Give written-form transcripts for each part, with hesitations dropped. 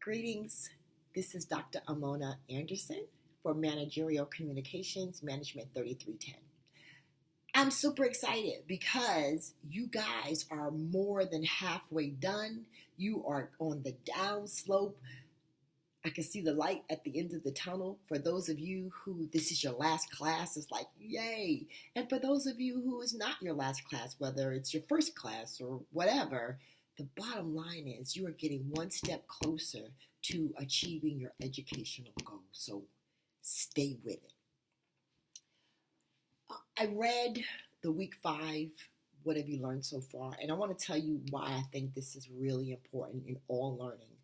Greetings. This is Dr. Amona Anderson for Managerial Communications Management 3310. I'm super excited because you guys are more than halfway done. You are on the down slope. I can see the light at the end of the tunnel. For those of you who this is your last class, it's like, yay. And for those of you who is not your last class, whether it's your first class or whatever, the bottom line is you are getting one step closer to achieving your educational goals. So stay with it. I read the week 5, what have you learned so far? And I want to tell you why I think this is really important in all learning.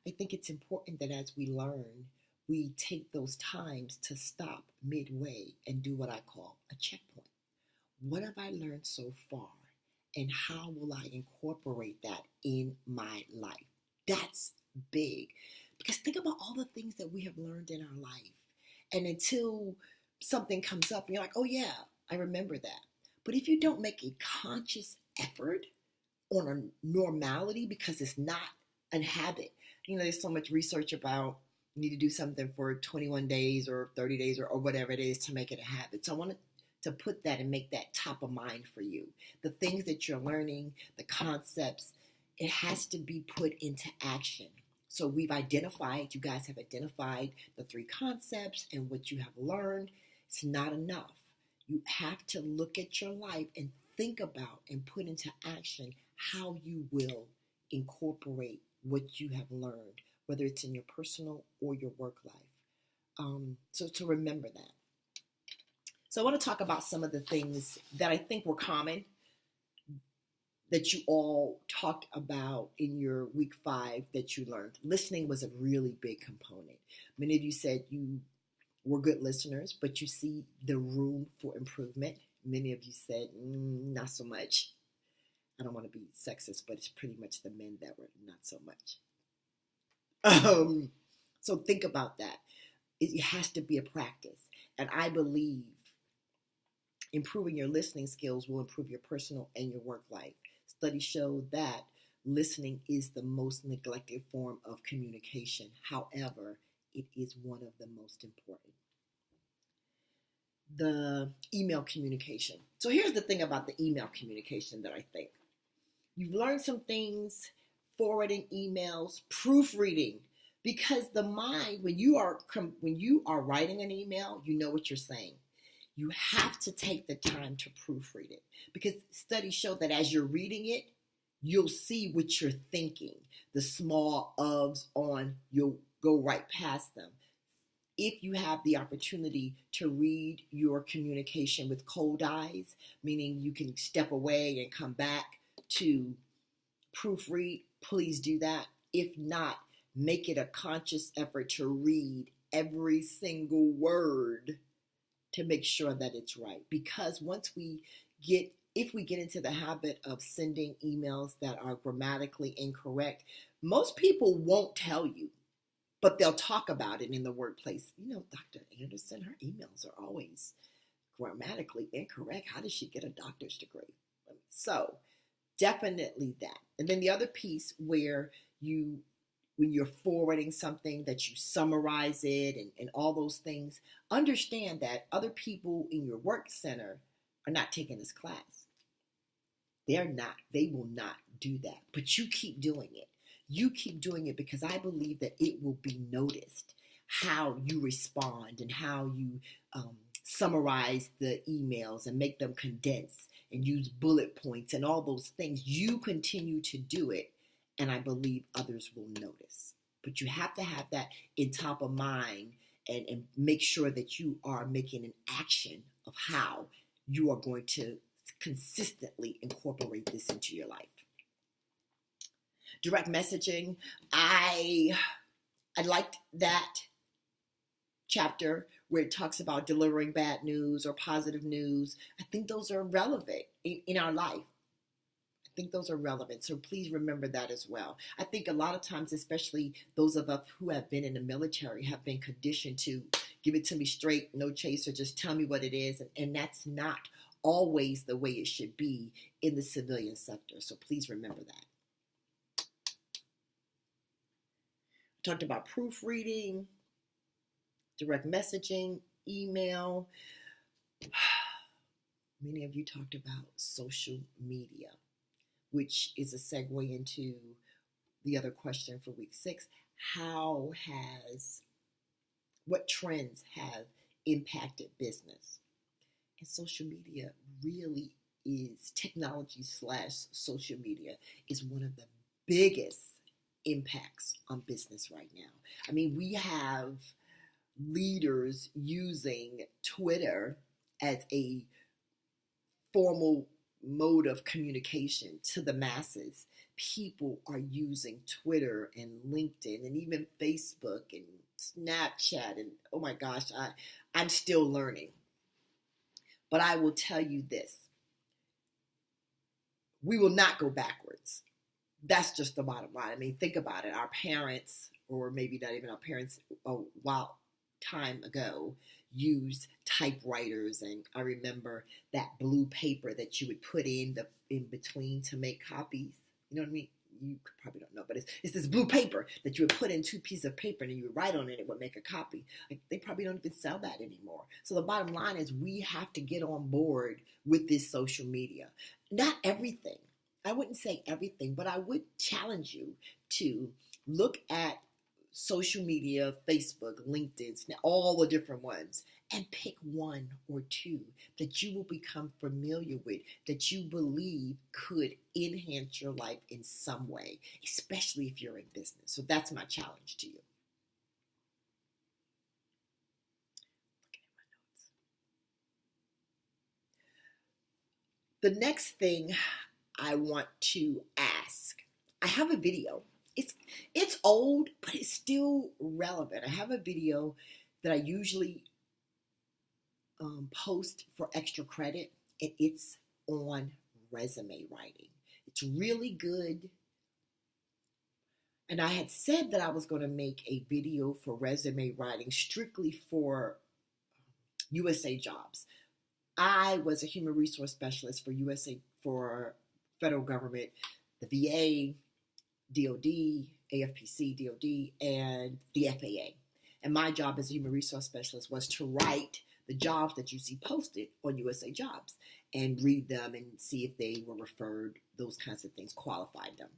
I think it's important that as we learn, we take those times to stop midway and do what I call a checkpoint. What have I learned so far? And how will I incorporate that in my life? That's big. Because think about all the things that we have learned in our life. And until something comes up, and you're like, oh yeah, I remember that. But if you don't make a conscious effort on a normality, because it's not a habit, there's so much research about you need to do something for 21 days or 30 days or whatever it is to make it a habit. So I wanted to put that and make that top of mind for you. The things that you're learning, the concepts, it has to be put into action. So you guys have identified the 3 concepts and what you have learned. It's not enough. You have to look at your life and think about and put into action how you will incorporate what you have learned, whether it's in your personal or your work life. So to remember that. So I want to talk about some of the things that I think were common that you all talked about in your week 5 that you learned. Listening was a really big component. Many of you said you were good listeners, but you see the room for improvement. Many of you said, not so much. I don't want to be sexist, but it's pretty much the men that were not so much. So think about that. It has to be a practice. And I believe improving your listening skills will improve your personal and your work life. Studies show that listening is the most neglected form of communication. However, it is one of the most important. The email communication. So here's the thing about the email communication that I think. You've learned some things, forwarding emails, proofreading, because the mind, when you are writing an email, you know what you're saying. You have to take the time to proofread it, because studies show that as you're reading it, you'll see what you're thinking. The small ofs on, you'll go right past them. If you have the opportunity to read your communication with cold eyes, meaning you can step away and come back to proofread, please do that. If not, make it a conscious effort to read every single word to make sure that it's right. Because if we get into the habit of sending emails that are grammatically incorrect, most people won't tell you, but they'll talk about it in the workplace. Dr. Anderson, her emails are always grammatically incorrect. How does she get a doctor's degree? So definitely that. And then the other piece where when you're forwarding something, that you summarize it and all those things, understand that other people in your work center are not taking this class. They will not do that. But you keep doing it. You keep doing it because I believe that it will be noticed how you respond and how you summarize the emails and make them condense and use bullet points and all those things. You continue to do it, and I believe others will notice. But you have to have that in top of mind and make sure that you are making an action of how you are going to consistently incorporate this into your life. Direct messaging. I liked that chapter where it talks about delivering bad news or positive news. I think those are relevant in our life. I think those are relevant. So please remember that as well. I think a lot of times, especially those of us who have been in the military, have been conditioned to give it to me straight, no chaser, just tell me what it is. And that's not always the way it should be in the civilian sector. So please remember that. Talked about proofreading, direct messaging, email. Many of you talked about social media, which is a segue into the other question for week 6. What trends have impacted business? And social media really is, technology / social media is one of the biggest impacts on business right now. I mean, we have leaders using Twitter as a formal mode of communication to the masses. People are using Twitter and LinkedIn and even Facebook and Snapchat, and oh my gosh, I'm still learning. But I will tell you this: we will not go backwards. That's just the bottom line. I mean, think about it. Our parents, or maybe not even our parents, a while time ago, used typewriters, and I remember that blue paper that you would put in between to make copies. You know what I mean? You probably don't know, but it's this blue paper that you would put in 2 pieces of paper and you would write on it and it would make a copy. Like, they probably don't even sell that anymore. So the bottom line is we have to get on board with this social media. Not everything. I wouldn't say everything, but I would challenge you to look at social media, Facebook, LinkedIn, all the different ones, and pick 1 or 2 that you will become familiar with, that you believe could enhance your life in some way, especially if you're in business. So that's my challenge to you. Looking at my notes. The next thing I want to ask, I have a video. It's old, but it's still relevant. I have a video that I usually post for extra credit, and it's on resume writing. It's really good. And I had said that I was going to make a video for resume writing strictly for USA Jobs. I was a human resource specialist for federal government, the VA, DOD, AFPC, DOD, and the FAA. And my job as a human resource specialist was to write the jobs that you see posted on USA Jobs and read them and see if they were referred, those kinds of things, qualified them.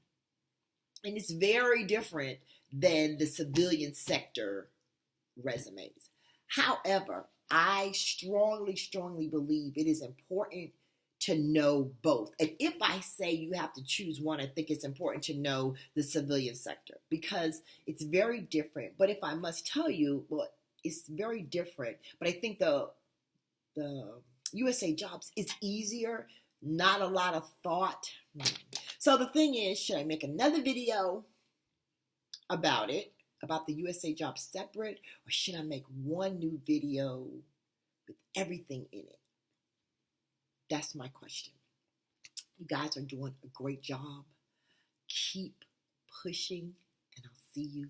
And it's very different than the civilian sector resumes. However, I strongly, strongly believe it is important to know both. And if I say you have to choose one, I think it's important to know the civilian sector because it's very different. But if I must tell you, well, it's very different. But I think the USA Jobs is easier, not a lot of thought. So the thing is, should I make another video about it, about the USA Jobs separate, or should I make one new video with everything in it? That's my question. You guys are doing a great job. Keep pushing, and I'll see you